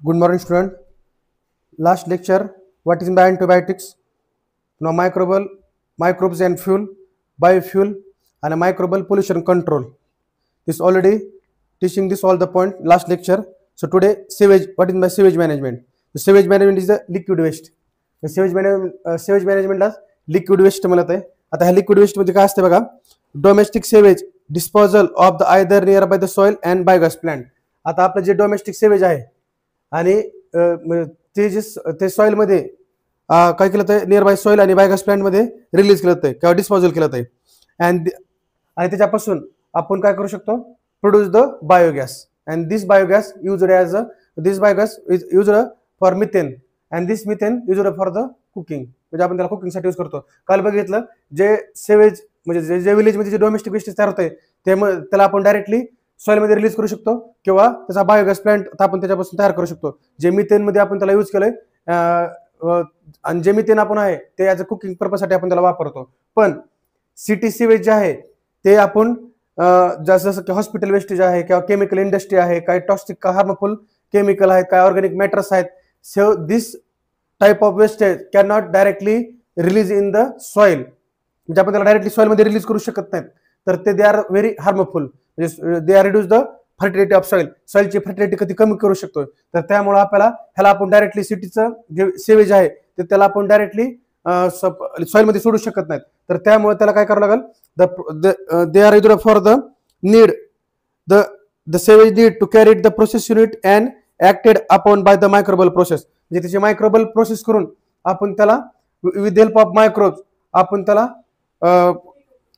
Good morning, student. Last lecture, what is antibiotics? Now, microbes and fuel, biofuel, and microbial pollution control. This already teaching this all the point last lecture. So today, sewage. What is my sewage management? The sewage management is the liquid waste. The sewage management as liquid waste म्हणत आहे. आता ह्या liquid waste मध्ये काय असते बघा, domestic sewage disposal of the either near by the soil and biogas plant. आता आपलं जे डोमेस्टिक सेवेज आहे आणि ते सॉइल मध्ये काय केलं तर नियर बाय सॉइल आणि बायोगॅस प्लांट मध्ये रिलीज केलं जातं किंवा डिस्पोजल केलं जातं आणि त्याच्यापासून आपण काय करू शकतो, produce the biogas and this biogas used as this biogas is used for methane and this methane used for the cooking. म्हणजे आपण त्याला कुकिंगसाठी यूज करतो. काल बघितलं जे सेवेज म्हणजे जे विलेज मध्ये जे डोमेस्टिक वेस्ट तयार होते त्याला आपण डायरेक्टली सॉइल मध्ये रिलीज करू शकतो किंवा त्याचा बायोगॅस प्लांट आपण त्याच्यापासून तयार करू शकतो. जे मिथेन मध्ये आपण त्याला यूज केलंय आणि जे मिथेन आपण आहे ते ॲज अ कुकिंग पर्पजसाठी आपण त्याला वापरतो. पण सिटी सिवेज जे आहे ते आपण जसं की हॉस्पिटल वेस्टेज आहे किंवा केमिकल इंडस्ट्री आहे, काही टॉक्सिक हार्मफुल केमिकल आहेत, काही ऑर्गॅनिक मॅटर्स आहेत. So this type of wastage can not directly release in the soil. म्हणजे आपण त्याला डायरेक्टली सॉइल मध्ये रिलीज करू शकत नाहीत. तर ते दे आर व्हेरी हार्मफुल. म्हणजे they are reduce the fertility of soil. सॉइलची फर्टिलिटी कधी कमी करू शकतो. तर त्यामुळे ह्याला आपण डायरेक्टली सिटीचं जे सेवेज आहे ते त्याला आपण डायरेक्टली सॉइल मध्ये सोडू शकत नाहीत. तर त्यामुळे त्याला काय करावं लागेल, they are used for the need the sewage need to carry the process unit and acted upon by the microbial process. म्हणजे त्याची मायक्रोबल प्रोसेस करून आपण त्याला विथ हेल्प ऑफ मायक्रोब्स आपण त्याला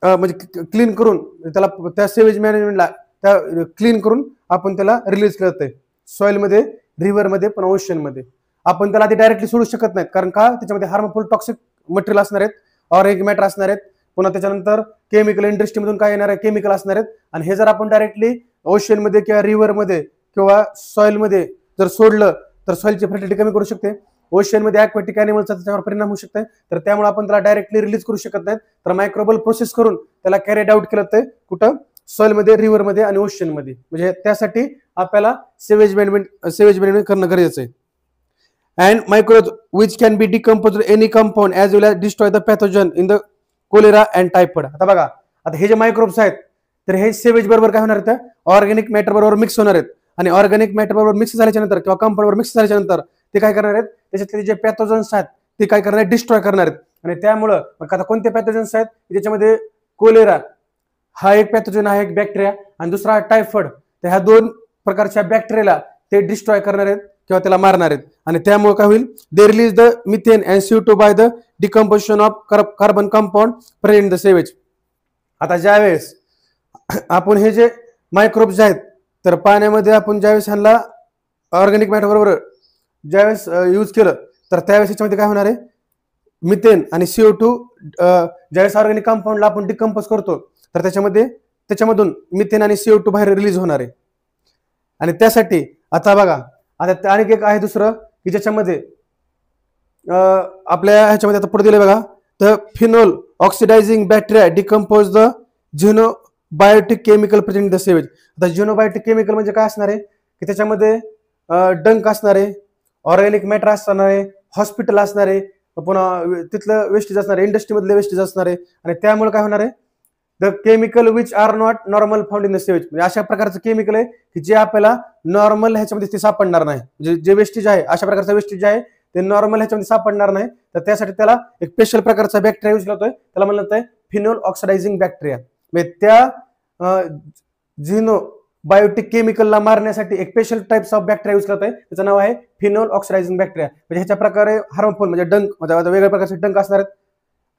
म्हणजे क्लीन करून त्याला त्या सेवेज मॅनेजमेंटला त्या क्लीन करून आपण त्याला रिलीज करतोय सॉइल मध्ये, रिव्हर मध्ये, पण ओशन मध्ये. आपण त्याला ते डायरेक्टली सोडू शकत नाहीत. कारण का, त्याच्यामध्ये हार्मफुल टॉक्सिक मटेरियल असणार आहेत, ऑर्गॅनिक मॅटर असणार आहेत, पुन्हा त्याच्यानंतर केमिकल इंडस्ट्रीमधून काय येणार आहे केमिकल असणार आहेत. आणि हे जर आपण डायरेक्टली ओशन मध्ये किंवा रिव्हर मध्ये किंवा सॉइल मध्ये जर सोडलं तर सॉइलची फर्टिलिटी कमी करू शकते. ओशन मध्ये ॲक्वेटिक ॲनिमलचा त्याच्यावर परिणाम होऊ शकते. तर त्यामुळे आपण त्याला डायरेक्टली रिलीज करू शकत नाहीत. तर मायक्रोबल प्रोसेस करून त्याला कॅरीड आउट केलं जातं कुठं, सॉइल मध्ये, रिव्हर मध्ये आणि ओशन मध्ये. म्हणजे त्यासाठी आपल्याला सेवेज मॅनेजमेंट करणं गरजेचं आहे. And microbes which can be decompose any compound as well as destroy the pathogen in the cholera and typhoid. आता बघा, आता हे जे मायक्रोब्स आहेत तर हे सेवेज बरोबर काय होणार आहेत, ऑर्गॅनिक मॅटर बरोबर मिक्स होणार आहेत. आणि ऑर्गॅनिक मॅटर बरोबर मिक्स झाल्याच्या नंतर किंवा कंपाऊंड बरोबर मिक्स झाल्याच्या नंतर ते काय करणार आहेत, त्याच्यातले जे पॅथोजन्स आहेत ते काय करणार आहेत, डिस्ट्रॉय करणार आहेत. आणि त्यामुळं आता कोणते पॅथोजन्स आहेत, त्याच्यामध्ये कोलेरा हा एक पॅथोजन आहे, एक बॅक्टेरिया, आणि दुसरा टायफॉइड. तर ह्या दोन प्रकारच्या बॅक्टेरियाला ते डिस्ट्रॉय करणार आहेत किंवा त्याला मारणार आहेत. आणि त्यामुळे काय होईल, they release the methane and CO2 by the decomposition of carbon compound present in the sewage. आता ज्यावेळेस आपण हे जे मायक्रोब्स आहेत तर पाण्यामध्ये आपण ज्यावेळेस ह्यांना ऑर्गॅनिक मॅटर बरोबर ज्यावेळेस यूज केलं तर त्यावेळेस याच्यामध्ये काय होणार आहे, मिथेन आणि CO2 ज्यावेळेस ऑर्गॅनिक कंपाऊंडला आपण डिकम्पोज करतो तर त्याच्यामधून मिथेन आणि CO2 बाहेर रिलीज होणार आहे. आणि त्यासाठी आता बघा, आता आणखी एक आहे दुसरं की ज्याच्यामध्ये आपल्या ह्याच्यामध्ये आता पुढे दिले बघा, the phenol oxidising bacteria decompose the xenobiotic chemical present in the sewage. आता झिनोबायोटिक केमिकल म्हणजे काय असणार आहे की त्याच्यामध्ये डंक असणार आहे, ऑर्गॅनिक मॅटर असणार आहे, हॉस्पिटल असणार आहे, पुन्हा तिथलं वेस्टेज असणार आहे, इंडस्ट्रीमधले वेस्टेज असणार आहे. आणि त्यामुळे काय होणार आहे, the chemical which are not normal found in the sewage. म्हणजे अशा प्रकारचं केमिकल आहे की जे आपल्याला नॉर्मल ह्याच्यामध्ये ते सापडणार नाही. म्हणजे जे वेस्टेज आहे, अशा प्रकारचं वेस्टेज आहे ते नॉर्मल ह्याच्यामध्ये सापडणार नाही. तर त्यासाठी त्याला एक स्पेशल प्रकारचा बॅक्टेरिया यूज करतोय, त्याला म्हणलं जातंय फिनोल ऑक्सिडायझिंग बॅक्टेरिया. म्हणजे त्या झिनोबायोटिक केमिकलला मारण्यासाठी एक special types of bacteria use करतोय, त्याचं नाव आहे फिनोल ऑक्सिडायझिंग बॅक्टेरिया. म्हणजे ह्याच्या प्रकारे हार्मफुल म्हणजे डंक, म्हणजे वेगवेगळ्या प्रकारचे डंक असणार आहेत.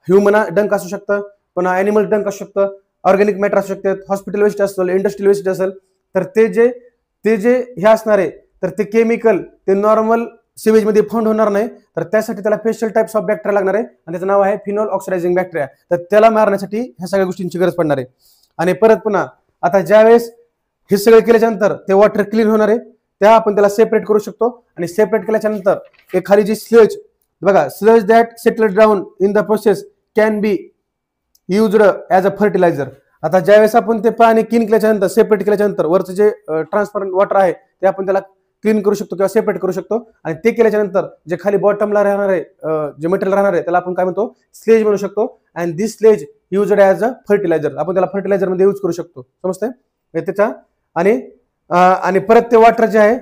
ह्युमन डंक असू शकतं, पुन्हा ॲनिमल डंक असू शकतं, ऑर्गॅनिक मॅटर असू शकतात, हॉस्पिटल वेस्ट असेल, इंडस्ट्रियल वेस्ट असेल. तर ते जे हे असणार आहे तर ते केमिकल ते नॉर्मल सिवेजमध्ये फाउंड होणार नाही. तर त्यासाठी त्याला स्पेशल टाइप्स ऑफ बॅक्टेरिया लागणार आहे आणि त्याचं नाव आहे फिनोल ऑक्सिडायझिंग बॅक्टेरिया. तर त्याला मारण्यासाठी ह्या सगळ्या गोष्टींची गरज पडणार आहे. आणि परत पुन्हा आता ज्यावेळेस हे सगळं केल्याच्या नंतर ते वॉटर क्लीन होणार आहे, त्या आपण त्याला सेपरेट करू शकतो. आणि सेपरेट केल्याच्या नंतर एक खाली जी स्लज बघा, sludge that settle down in the process can be used as a fertiliser. आता ज्यावेळेस आपण ते पाणी क्लीन केल्याच्या नंतर, सेपरेट केल्याच्या नंतर वरचं जे ट्रान्सपरंट वॉटर आहे ते आपण त्याला क्लीन करू शकतो किंवा सेपरेट करू शकतो. आणि ते केल्याच्या नंतर जे खाली बॉटमला राहणार आहे, जे मटेरियल राहणार आहे त्याला आपण काय म्हणतो, स्लेज म्हणू शकतो. And this sludge used as a fertiliser, आपण त्याला फर्टिलायझर मध्ये यूज करू शकतो. समजतंय त्याच्या. आणि परत ते वॉटर जे आहे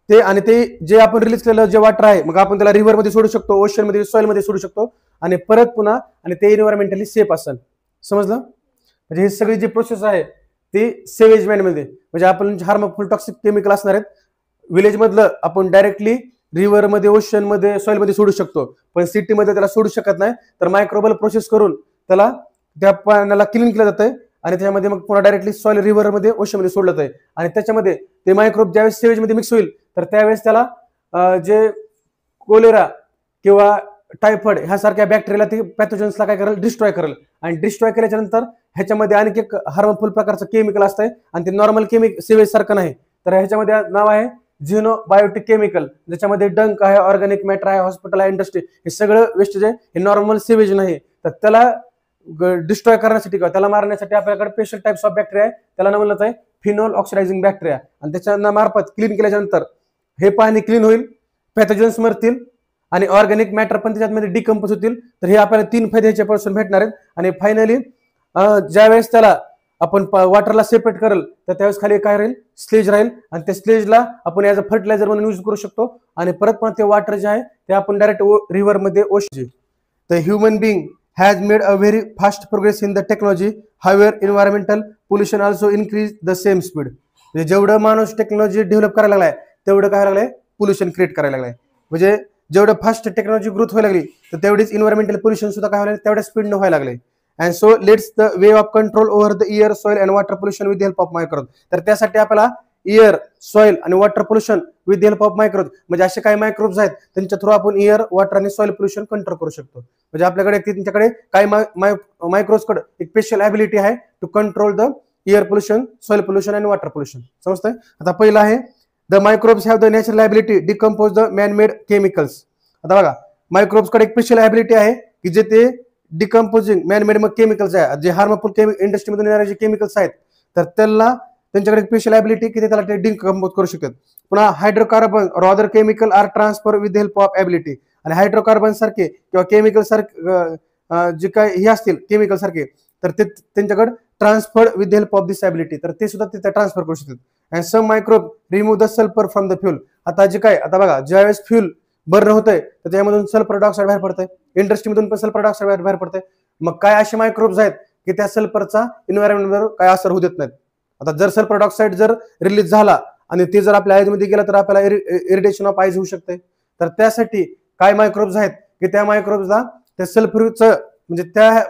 ते, आणि ते जे आपण रिलीज केलेलं जे वॉटर आहे, मग आपण त्याला रिव्हर मध्ये सोडू शकतो, ओशन मध्ये, सॉइल मध्ये सोडू शकतो. आणि परत पुन्हा, आणि ते एन्व्हायरमेंटली सेफ असेल. समजलं? म्हणजे हे सगळी जी प्रोसेस आहे ती सेवेज मध्ये, म्हणजे आपण हार्मफुल टॉक्सिक केमिकल असणार आहेत विलेज मधलं आपण डायरेक्टली रिव्हर मध्ये, ओशन मध्ये, सॉइल मध्ये सोडू शकतो. पण सिटी मध्ये त्याला सोडू शकत नाही. तर मायक्रोबल प्रोसेस करून त्याला त्या पाण्याला क्लीन केलं जातंय आणि त्याच्यामध्ये मग पुन्हा डायरेक्टली सॉइल, रिव्हर मध्ये, ओशन मध्ये सोडलं जातंय. आणि त्याच्यामध्ये ते मायक्रोब ज्यावेळेस सेवेज मध्ये मिक्स होईल तर त्यावेळेस त्याला जे कोलेरा किंवा टायफॉइड ह्यासारख्या बॅक्टेरियाला, ते पॅथोजन्सला काय करेल, डिस्ट्रॉय करेल. आणि डिस्ट्रॉय केल्याच्या नंतर ह्याच्यामध्ये आणखी एक हार्मफुल प्रकारचं केमिकल असतंय, आणि ते नॉर्मल सेवेज सारखं नाही. तर ह्याच्यामध्ये नाव आहे झिनोबायोटिक केमिकल, ज्याच्यामध्ये डंक आहे, ऑर्गॅनिक मॅटर आहे, हॉस्पिटल आहे, इंडस्ट्री, हे सगळं वेस्टेज आहे. हे नॉर्मल सेवेज नाही. तर त्याला डिस्ट्रॉय करण्यासाठी किंवा त्याला मारण्यासाठी आपल्याकडे स्पेशल टाइप्स ऑफ बॅक्टेरिया आहे. त्याला नाव म्हणलं आहे फिनोल ऑक्सिडायझिंग बॅक्टेरिया. आणि त्याच्या मार्फत क्लीन केल्याच्या नंतर हे पाणी क्लीन होईल, पॅथोजन्स मरतील आणि ऑर्गॅनिक मॅटर पण त्याच्यामध्ये डिकम्पोज होतील. तर हे आपल्याला 3 फायदे ह्याच्यापासून भेटणार आहेत. आणि फायनली ज्यावेळेस त्याला आपण वॉटरला सेपरेट करेल तर त्यावेळेस खाली काय राहील, स्लेज राहील. आणि त्या स्लेजला आपण ॲज अ फर्टिलायझर म्हणून यूज करू शकतो. आणि परत पण ते वॉटर जे आहे ते आपण डायरेक्ट रिव्हर मध्ये, ocean. The human being has made a very fast progress in the technology. However, environmental pollution also increase the same speed. म्हणजे जेवढं माणूस टेक्नॉलॉजी डेव्हलप करायला लागलाय तेवढं काय लागलंय, पोल्युशन क्रिएट करायला लागलाय. म्हणजे जेवढं फास्ट टेक्नॉलॉजी ग्रोथ व्हायला लागली तर तेवढीच इन्व्हायरमेंटल पोल्युशन सुद्धा काय व्हायला, तेवढ्या स्पीडनं व्हायला लागले. And so let's the way of control over the air, soil and water pollution with help of microbe. तर त्यासाठी आपल्याला एअर, सॉइल आणि water pollution with help of microbe, म्हणजे असे काही मायक्रोब्स आहेत त्यांच्या थ्रू आपण एअर, वॉटर आणि सॉइल पोल्युशन कंट्रोल करू शकतो. म्हणजे आपल्याकडे त्यांच्याकडे काही मायक्रोब्सकडे एक स्पेशल ॲबिलिटी आहे to control the air pollution, soil pollution आणि वॉटर पोल्युशन. समजतंय? आता पहिलं आहे the microbes have the natural ability decompose the man-made chemicals. आता बघा, मायक्रोब्सकडे एक स्पेशल ॲबिलिटी आहे की जे ते डिकम्पोजिंग मॅनमेड केमिकल्स आहे, जे हार्मफुल इंडस्ट्रीमधून येणारे जे केमिकल्स आहेत तर त्यांना त्यांच्याकडे स्पेशल ॲबिलिटी की ते त्याला ते डिकम्पोज करू शकतात. पुन्हा हायड्रोकार्बन और other chemical are transfer with help of ability. आणि हायड्रोकार्बन सारखे किंवा केमिकल सारखे जे काय हे असतील केमिकल सारखे तर ते त्यांच्याकडे transfer with help of this ability, तर ते सुद्धा ते ट्रान्सफर करू शकतात. And some microbe remove the sulphur from the fuel. आता जे काय, आता बघा ज्यावेळेस फ्यूल बर्न होतंय तर त्यामधून सल्फर डायऑक्साईड बाहेर पडतंय, इंडस्ट्रीमधून पण सल्फर डायऑक्साईड बाहेर पडतंय. मग काय असे मायक्रोब्स आहेत की त्या सल्फरचा इन्व्हायरमेंटवर काय असर होऊ देत नाहीत. आता जर सल्फर डायऑक्साईड जर रिलीज झाला आणि ते जर आपल्या आईजमध्ये गेला तर आपल्याला इरिटेशन ऑफ आईज होऊ शकते. तर त्यासाठी काय मायक्रोब्स आहेत की त्या मायक्रोब्सला त्या सल्फरचं, म्हणजे त्या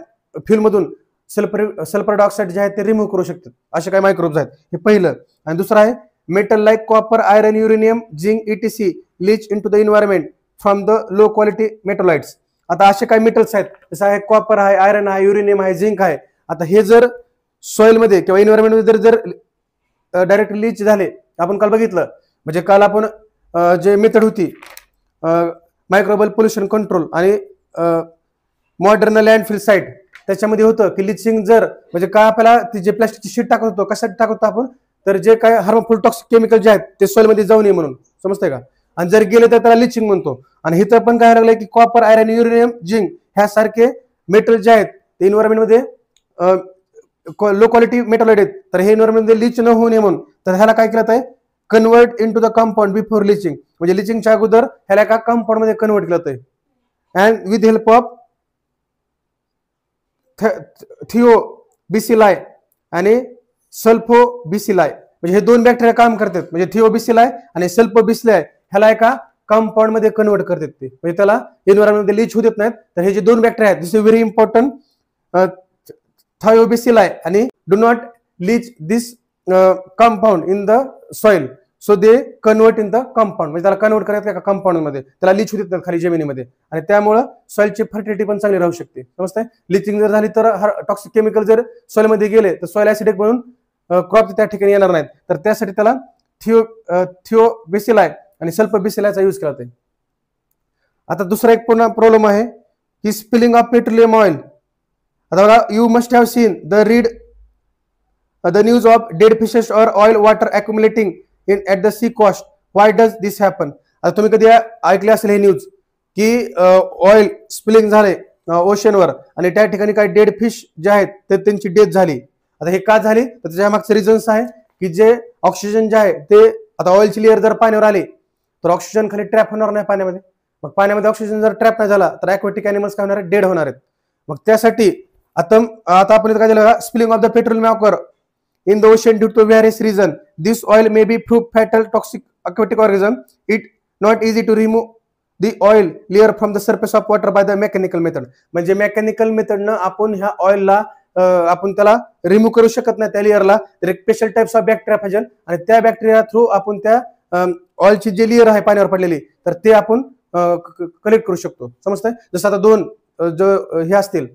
फ्यूलमधून सल्फर डायऑक्साईड जे आहे ते रिमूव्ह करू शकतात. असे काही मायक्रोब्स आहेत. हे पहिलं. आणि दुसरं आहे metal like copper, iron, uranium, zinc ETC leach into the environment from the low quality metallites. आता असे काही मेटल्स आहेत, जसं आहे कॉपर आहे, आयरन आहे, युरेनियम आहे, झिंक आहे. आता हे जर सॉइल मध्ये किंवा इन्व्हायरमेंट मध्ये जर डायरेक्ट लीच झाले, आपण काल बघितलं, म्हणजे काल आपण जे मेथड होती मायक्रोबल पोल्युशन कंट्रोल आणि मॉडर्न लँडफिल साईट, त्याच्यामध्ये होतं की लिचिंग जर, म्हणजे काय आपल्याला जे प्लास्टिकची शीट टाकत होतो, कशासाठी टाकत होतो आपण, तर जे काय हार्मफुल टॉक्सिक केमिकल जे आहेत ते सॉइल मध्ये जाऊ नये म्हणून. समजतंय का? आणि जर गेले तर त्याला लिचिंग म्हणतो. आणि इथं पण काय लागलंय की कॉपर, आयरन, युरेनियम, झिंक ह्यासारखे मेटल जे आहेत ते इन्व्हायरमेंट मध्ये लो क्वालिटी मेटॉलाइट आहेत, तर हे इन्व्हायरमेंट मध्ये लिच न होऊ नये म्हणून तर ह्याला काय केलं आहे, convert into the compound before leaching. म्हणजे लिचिंगच्या अगोदर ह्याला एका कंपाऊंड मध्ये कन्वर्ट केलं आहे. अँड विथ हेल्प ऑफ थिओबिसिलाई आणि सल्फोबिसिलाई, म्हणजे हे 2 बॅक्टेरिया काम करतात. म्हणजे थिओबिसिलाई आणि सल्फोबिसिलाई ह्याला एका कंपाऊंड मध्ये कन्वर्ट करतात ते, म्हणजे त्याला एन्व्हायरमेंट मध्ये लीच होत नाहीत. तर हे जे 2 बॅक्टेरिया आहेत, this is very important. Thiobacilli आणि do not leach this compound in the soil, so they convert in the compound. म्हणजे त्याला कन्वर्ट करायचं एका कंपाऊंड मध्ये, त्याला लीच होत नाही खाली जमिनीमध्ये, आणि त्यामुळे सॉइलची फर्टिलिटी पण चांगली राहू शकते. समजतंय? लिचिंग जर झाली तर टॉक्सिक केमिकल जर सॉइल मध्ये गेले तर सॉइल ऍसिडिक म्हणून क्रॉप त्या ठिकाणी येणार नाहीत. तर त्यासाठी त्याला थिओबिसिलाई आणि सल्फोबिसिलायचा यूज केला जातो. आता दुसरा एक पुन्हा प्रॉब्लेम आहे की स्पिलिंग ऑफ पेट्रोलियम ऑइल. आता बघा, you must have seen the news of dead fishes or oil water accumulating in at the sea coast why does this happen? आता तुम्ही कधी ऐकले असेल हे न्यूज की ऑइल स्पिलिंग झाले ओशनवर आणि त्या ठिकाणी काही डेड फिश जे आहेत ते त्यांची डेथ झाली. आता हे का झाली तर त्याच्या मागचे रिझन्स आहे की जे ऑक्सिजन जे आहे ते आता ऑइलची लेअर जर पाण्यावर आली तर ऑक्सिजन खाली ट्रॅप होणार नाही पाण्यामध्ये. मग पाण्यामध्ये ऑक्सिजन जर ट्रॅप नाही झाला तर ॲक्वेटिक ॲनिमल्स काय होणार आहेत, डेड होणार आहेत. मग त्यासाठी आता आपण इथं काय दिलं, spilling of the petroleum occur in the ocean due to various reason. This oil may be prove fatal toxic aquatic organism. It not easy to remove the oil layer from the surface of water by the mechanical method. म्हणजे mechanical मेथडनं आपण ह्या ऑइलला आपण त्याला remove करू शकत नाही त्या लेअरला. तर एक स्पेशल टाइप्स ऑफ बॅक्टेरिया पाहिजे आणि त्या बॅक्टेरिया थ्रू आपण त्या ऑइलची जी लेअर आहे पाण्यावर पडलेली तर ते आपण कलेक्ट करू शकतो. समजतंय? जसं आता दोन हे असतील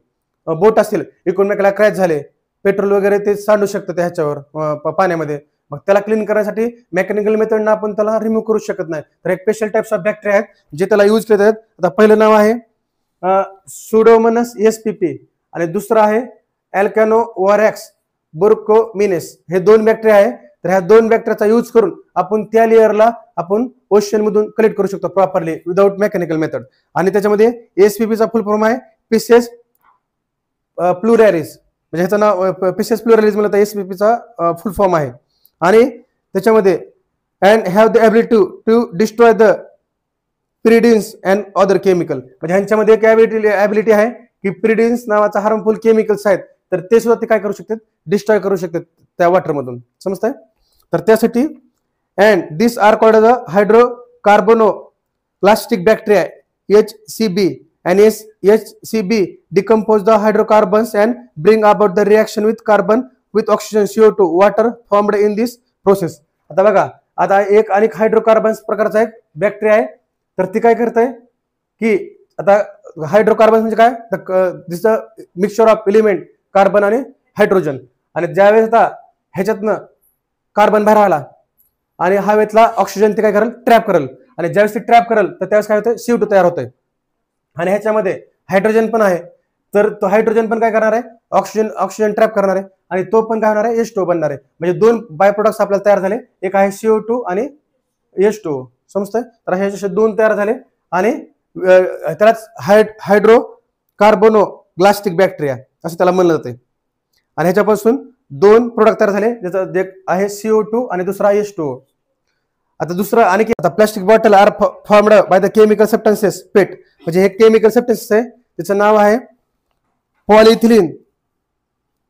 बोट असतील एकमेकाला क्रॅश झाले, पेट्रोल वगैरे ते सांडू शकतं त्या ह्याच्यावर पाण्यामध्ये. मग त्याला क्लीन करण्यासाठी मेकॅनिकल मेथडनं आपण त्याला रिमूव्ह करू शकत नाही. तर एक स्पेशल टाइप्स ऑफ बॅक्टेरिया आहेत जे त्याला यूज करतात. आता पहिलं नाव आहे सुडोमोनास एसपीपी आणि दुसरं आहे अल्कॅनोवरॅक्स बुर्कोमिनेस. हे दोन बॅक्टेरिया आहे. तर ह्या दोन बॅक्टेरियाचा यूज करून आपण त्या लेअरला आपण ओशन मधून कलेक्ट करू शकतो प्रॉपरली विदाउट मेकॅनिकल मेथड. आणि त्याच्यामध्ये एसपीपीचा फुल फॉर्म आहे पिसेस प्लुरॅरिस. म्हणजे ह्याचं नाव पिसेस प्लुरॅलिस मला तर एसपीपीचा फुल फॉर्म आहे. आणि त्याच्यामध्ये and have the ability to destroy the pyridines and other chemical. म्हणजे ह्यांच्यामध्ये एक ॲबिलिटी आहे की प्रिडिन्स नावाचा हार्मफुल केमिकल्स आहेत तर ते सुद्धा ते काय करू शकतात, डिस्ट्रॉय करू शकतात त्या वॉटरमधून. समजतंय? तर त्यासाठी and this are called the hydrocarbonoclastic bacteria HCB. And HCB decompose the hydrocarbons and bring about the reaction with carbon with oxygen CO2 water formed in this process. आता बघा, आता एक अनेक हायड्रोकार्बन्स प्रकारचा एक बॅक्टेरिया आहे. तर ती काय करते की आता हायड्रोकार्बन्स म्हणजे काय, दिस मिक्सचर ऑफ एलिमेंट कार्बन आणि हायड्रोजन. आणि ज्यावेळेस आता ह्याच्यातनं कार्बन बाहेर आला आणि हवेतला ऑक्सिजन ते काय करेल, ट्रॅप करेल. आणि ज्यावेळेस ते ट्रॅप करेल तर त्यावेळेस काय होतं, CO2 तयार होतंय. आणि ह्याच्यामध्ये हायड्रोजन पण आहे. तर तो हायड्रोजन पण काय करणार आहे, ऑक्सिजन ट्रॅप करणार आहे आणि तो पण काय होणार आहे, H2O बनणार आहे. म्हणजे दोन बाय प्रोडक्ट्स आपल्याला तयार झाले, एक आहे CO2 आणि H2O. समजतंय? तर ह्याचे दोन तयार झाले आणि त्यालाच हायड्रोकार्बोनो प्लास्टिक बॅक्टेरिया असं त्याला म्हणलं जाते. आणि ह्याच्यापासून दोन प्रोडक्ट तयार झाले, ज्याचं एक आहे CO2 आणि दुसरा H2O. आता दुसरं आणखी आता plastic bottle are formed by the chemical substances PET. म्हणजे हे केमिकल सबस्टन्सेस आहे, त्याचं नाव आहे पॉलिथिलीन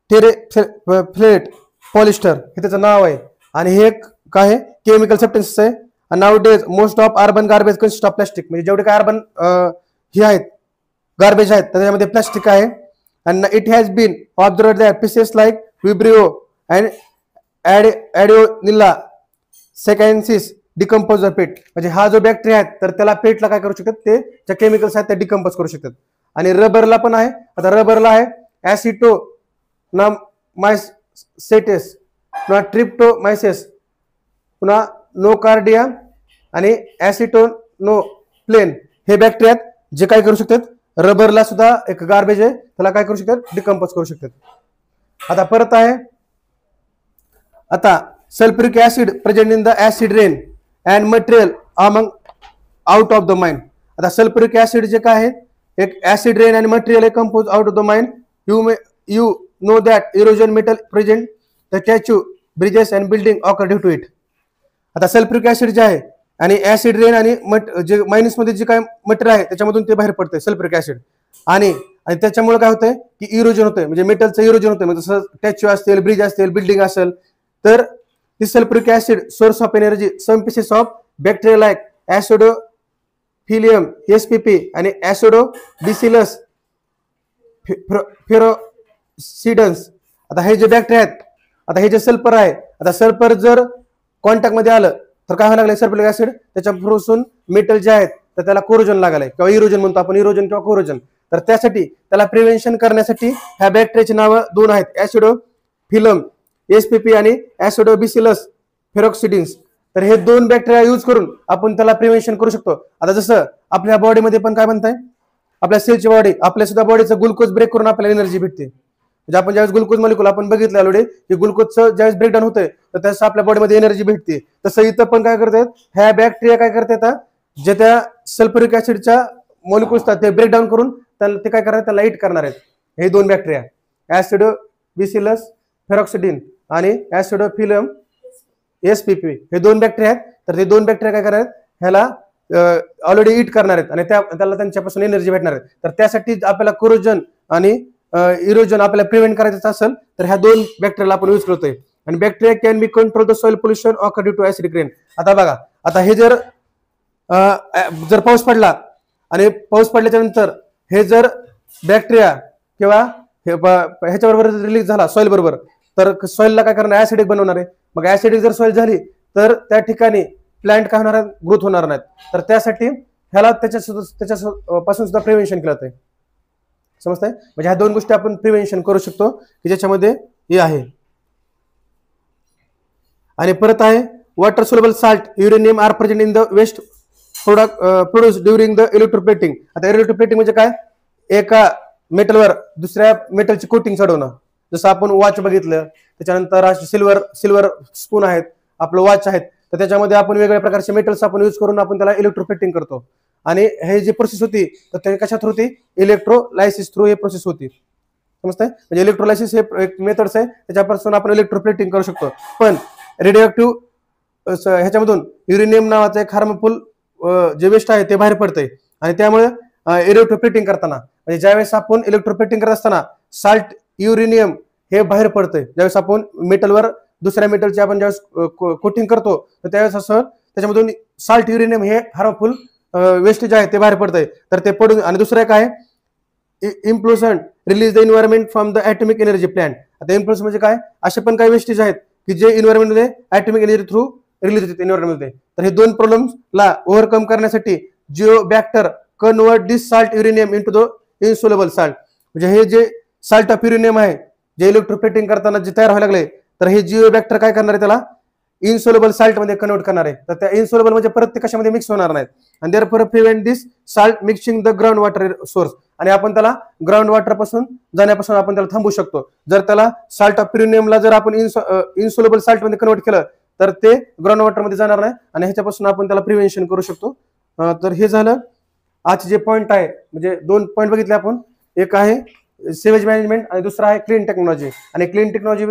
टेरेफ्लेट पॉलिस्टर हे त्याचं नाव आहे. आणि हे काय आहे, केमिकल सबस्टन्सेस आहे. आणि now days most of urban garbage consist of plastic. म्हणजे जेवढे काय अर्बन हे आहेत गार्बेज आहेत त्याच्यामध्ये प्लास्टिक आहे. and it has been observed that species like Vibrio and Adionilla sequences decompose the PET. म्हणजे हा जो बॅक्टेरिया आहे तर त्याला पेटला काय करू शकतात, ते ज्या केमिकल्स आहेत ते डिकम्पोज करू शकतात. आणि रबरला पण आहे. आता रबरला आहे ॲसिटोनामायसेटेस पुन्हा ट्रिप्टोमायसेस पुन्हा नोकार्डिया आणि ॲसिटोनोप्लेन हे बॅक्टेरिया जे काय करू शकतात, रबरला सुद्धा एक गार्बेज आहे त्याला काय करू शकतात, डिकम्पोज करू शकतात. आता परत आहे आता sulphuric acid present in the acid rain and material among out of the mine. आता सल्फ्युरिक ऍसिड जे काय आहे एक ऍसिड रेन आणि मटेरियल आहे compose out of the mine. You know that erosion metal present the statue bridges and building occur due to it. आता sulphuric acid जे आहे आणि ऍसिड रेन आणि जे मायनस मध्ये जे काय मटेरियल आहे त्याच्यामधून ते बाहेर पडतंय सल्फ्युरिक ऍसिड. आणि त्याच्यामुळे काय होतंय की इरोजन होतंय, म्हणजे मेटलचं इरोजन होतंय. म्हणजे जसं स्टॅच्यू असतील, ब्रिज असतील, बिल्डिंग असेल तर this sulfuric acid source of energy. Some species of bacteria like Acidophilium SPP आणि Acidobacillus ferocidensis. आता हे जे बॅक्टेरिया आहेत, आता हे जे सल्फर आहे, आता सल्फर जर कॉन्टॅक्ट मध्ये आलं तर काय व्हायला लागलं, सल्फ्युरिक ऍसिड त्याच्यापासून मेटल जे आहेत तर त्याला कोरोजन लागायला किंवा इरोजन म्हणतो आपण, इरोजन किंवा कोरोजन. तर त्यासाठी त्याला प्रिव्हेन्शन करण्यासाठी ह्या बॅक्टेरियाची नावं दोन आहेत, ॲसिडोफिलम SPP आणि ॲसिडोबॅसिलस फेरॉक्सिडिन्स. तर हे दोन बॅक्टेरिया यूज करून आपण त्याला प्रिव्हेन्शन करू शकतो. आता जसं आपल्या बॉडीमध्ये पण काय म्हणताय, आपल्या सेलची बॉडी, आपल्या सुद्धा बॉडीचं ग्लुकोज ब्रेक करून आपल्याला एनर्जी भेटते. म्हणजे आपण ज्यावेळेस ग्लुकोज मॉलिक्यूल आपण बघितलं ऑलरेडी की ग्लुकोजचं ज्यावेळेस ब्रेकडाऊन होतंय तर त्याचं आपल्या बॉडीमध्ये एनर्जी भेटते. तसं इथं पण काय करतात, ह्या बॅक्टेरिया काय करतात, जे त्या सल्फ्युरिक ऍसिडच्या मॉलिक्युल्स असतात ते ब्रेकडाऊन करून ते काय करणार, त्याला हिट करणार आहेत. हे दोन बॅक्टेरिया ऍसिडोबॅसिलस फेरॉक्सिडिन आणि ऍसिडोफिलम एसपीपी हे दोन बॅक्टेरिया आहेत. तर ते दोन बॅक्टेरिया काय करणार आहेत, ह्याला ऑलरेडी हिट करणार आहेत आणि त्याला त्यांच्यापासून एनर्जी भेटणार आहे. तर त्यासाठी आपल्याला कोरोजन आणि इरोजन आपल्याला प्रिव्हेंट करायचं असेल तर ह्या दोन बॅक्टेरियाला आपण यूज करतोय. आणि bacteria can be control the soil pollution occur due to acidic rain. आता बघा, आता हे जर पाऊस पडला आणि पाऊस पडल्याच्या नंतर हे जर बॅक्टेरिया किंवा ह्याच्याबरोबर रिलीज झाला सॉइल बरोबर, तर सॉइलला काय करणार, ऍसिडिक बनवणार आहे. मग ऍसिडिक जर सॉइल झाली तर त्या ठिकाणी प्लांट काय होणार, ग्रोथ होणार नाहीत. तर त्यासाठी ह्याला त्याच्यापासून सुद्धा प्रिव्हेन्शन केलं जाते. समजतंय? म्हणजे ह्या दोन गोष्टी आपण प्रिव्हेन्शन करू शकतो की ज्याच्यामध्ये हे आहे. आणि परत आहे water soluble salt uranium are present in the waste produce during the electroplating. आता इलेक्ट्रोप्लेटिंग म्हणजे काय, एका मेटलवर दुसऱ्या मेटलची कोटिंग चढवणं. जसं आपण वॉच बघितलं, त्याच्यानंतर सिल्वर स्पून आहेत, आपलं वॉच आहेत, तर त्याच्यामध्ये आपण वेगवेगळ्या प्रकारचे मेटल्स आपण यूज करून आपण त्याला इलेक्ट्रोप्लेटिंग करतो. आणि हे जी प्रोसेस होती तर ते कशात होती, इलेक्ट्रोलायसिस थ्रू हे प्रोसेस होती. समजतंय? म्हणजे इलेक्ट्रोलायसिस हे एक मेथड्स आहे, त्याच्यापासून आपण इलेक्ट्रोप्लेटिंग करू शकतो. पण रेडिओ ह्याच्यामधून युरेनियम नावाचं एक हार्मफुल जे वेस्ट आहे ते बाहेर पडतंय. आणि त्यामुळे इलेक्ट्रोप्लेटिंग करताना म्हणजे ज्यावेळेस आपण इलेक्ट्रोप्लेटिंग करत असताना साल्ट युरेनियम हे बाहेर पडतंय. ज्यावेळेस आपण मेटलवर दुसऱ्या मेटलची आपण ज्यावेळेस कोटिंग करतो तर त्यावेळेस असं त्याच्यामधून साल्ट युरेनियम हे हार्मफुल वेस्ट जे आहे ते बाहेर पडतंय. तर ते पडून, आणि दुसरं काय, implosion release the environment from the atomic energy plant. आता इम्प्लोजन म्हणजे काय, असे पण काही वेस्टेज आहेत की जे एन्व्हायरमेंटमध्ये ॲटॉमिक एनर्जी थ्रू रिलीज होते एन्व्हायरमेंटमध्ये. तर हे दोन प्रॉब्लेम्सला ओव्हरकम करण्यासाठी Geobacter convert this salt uranium into the insoluble salt. म्हणजे हे जे साल्ट ऑफ युरेनियम आहे जे इलेक्ट्रोप्लेटिंग करताना जे तयार व्हायला लागले, तर हे जिओबॅक्टर काय करणार आहे, त्याला इन्सोलेबल साल्ट मध्ये कन्वर्ट करणार आहे. तर त्या इन्सोलेबल म्हणजे परत ते कशामध्ये मिक्स होणार नाहीत. आणि therefore prevent this salt mixing the ground water source. आणि आपण त्याला ग्राउंड वॉटर पासून जाण्यापासून आपण त्याला थांबू शकतो. जर त्याला साल्ट ऑफ युरेनियमला जर आपण इन्सोलेबल साल्ट मध्ये कन्वर्ट केलं तर ते ग्राउंड वॉटर मध्ये जाणार नाही आणि ह्याच्यापासून आपण त्याला प्रिव्हेन्शन करू शकतो. तर हे झालं आजचे जे पॉईंट आहे, म्हणजे दोन पॉईंट बघितले आपण. एक आहे सिवेज मॅनेजमेंट आणि दुसरा आहे क्लीन टेक्नॉलॉजी. आणि क्लीन टेक्नॉलॉजी